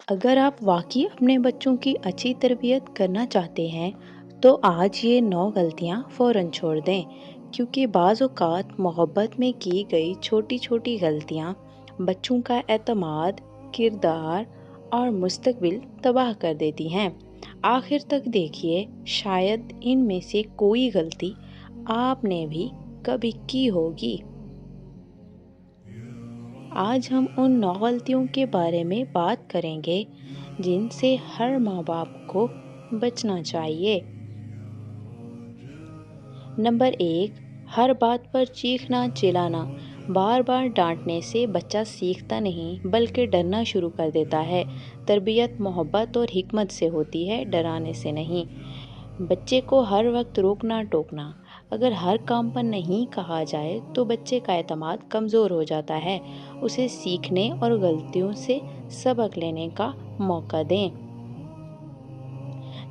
اگر آپ واقعی اپنے بچوں کی اچھی تربیت کرنا چاہتے ہیں تو آج یہ 9 غلطیاں فوراً چھوڑ دیں، کیونکہ بعض اوقات محبت میں کی گئی چھوٹی چھوٹی غلطیاں بچوں کا اعتماد، کردار اور مستقبل تباہ کر دیتی ہیں۔ آخر تک دیکھیے، شاید ان میں سے کوئی غلطی آپ نے بھی کبھی کی ہوگی۔ آج ہم ان 9 غلطیوں کے بارے میں بات کریں گے جن سے ہر ماں باپ کو بچنا چاہیے۔ نمبر 1، ہر بات پر چیخنا چلانا۔ بار بار ڈانٹنے سے بچہ سیکھتا نہیں بلکہ ڈرنا شروع کر دیتا ہے۔ تربیت محبت اور حکمت سے ہوتی ہے، ڈرانے سے نہیں۔ بچے کو ہر وقت روکنا ٹوکنا۔ اگر ہر کام پر نہیں کہا جائے تو بچے کا اعتماد کمزور ہو جاتا ہے۔ اسے سیکھنے اور غلطیوں سے سبق لینے کا موقع دیں۔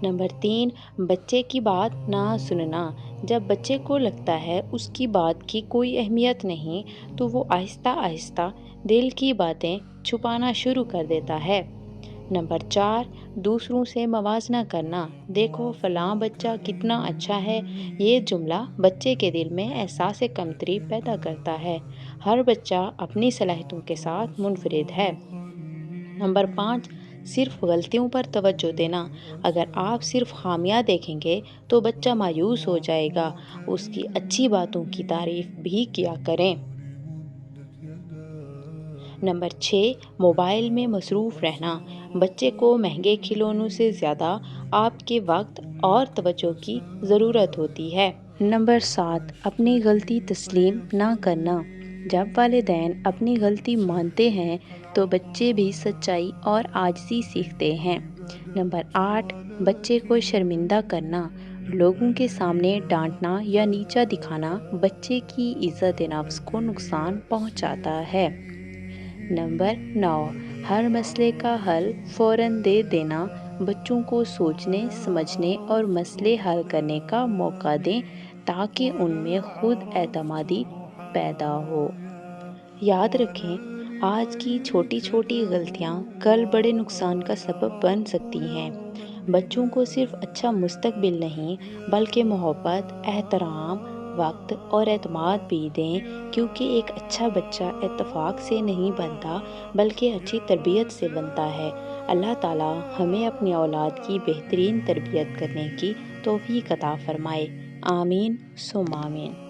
نمبر 3، بچے کی بات نہ سننا۔ جب بچے کو لگتا ہے اس کی بات کی کوئی اہمیت نہیں تو وہ آہستہ آہستہ دل کی باتیں چھپانا شروع کر دیتا ہے۔ نمبر 4، دوسروں سے موازنہ کرنا۔ دیکھو فلاں بچہ کتنا اچھا ہے، یہ جملہ بچے کے دل میں احساس کمتری پیدا کرتا ہے۔ ہر بچہ اپنی صلاحیتوں کے ساتھ منفرد ہے۔ نمبر 5، صرف غلطیوں پر توجہ دینا۔ اگر آپ صرف خامیاں دیکھیں گے تو بچہ مایوس ہو جائے گا۔ اس کی اچھی باتوں کی تعریف بھی کیا کریں۔ نمبر 6، موبائل میں مصروف رہنا۔ بچے کو مہنگے کھلونوں سے زیادہ آپ کے وقت اور توجہ کی ضرورت ہوتی ہے۔ نمبر 7، اپنی غلطی تسلیم نہ کرنا۔ جب والدین اپنی غلطی مانتے ہیں تو بچے بھی سچائی اور عاجزی سیکھتے ہیں۔ نمبر 8، بچے کو شرمندہ کرنا۔ لوگوں کے سامنے ڈانٹنا یا نیچا دکھانا بچے کی عزت نفس کو نقصان پہنچاتا ہے۔ نمبر 9، ہر مسئلے کا حل فوراً دے دینا۔ بچوں کو سوچنے سمجھنے اور مسئلے حل کرنے کا موقع دیں تاکہ ان میں خود اعتمادی پیدا ہو۔ یاد رکھیں، آج کی چھوٹی چھوٹی غلطیاں کل بڑے نقصان کا سبب بن سکتی ہیں۔ بچوں کو صرف اچھا مستقبل نہیں بلکہ محبت، احترام، وقت اور اعتماد بھی دیں، کیونکہ ایک اچھا بچہ اتفاق سے نہیں بنتا بلکہ اچھی تربیت سے بنتا ہے۔ اللہ تعالیٰ ہمیں اپنی اولاد کی بہترین تربیت کرنے کی توفیق عطا فرمائے۔ آمین ثم آمین۔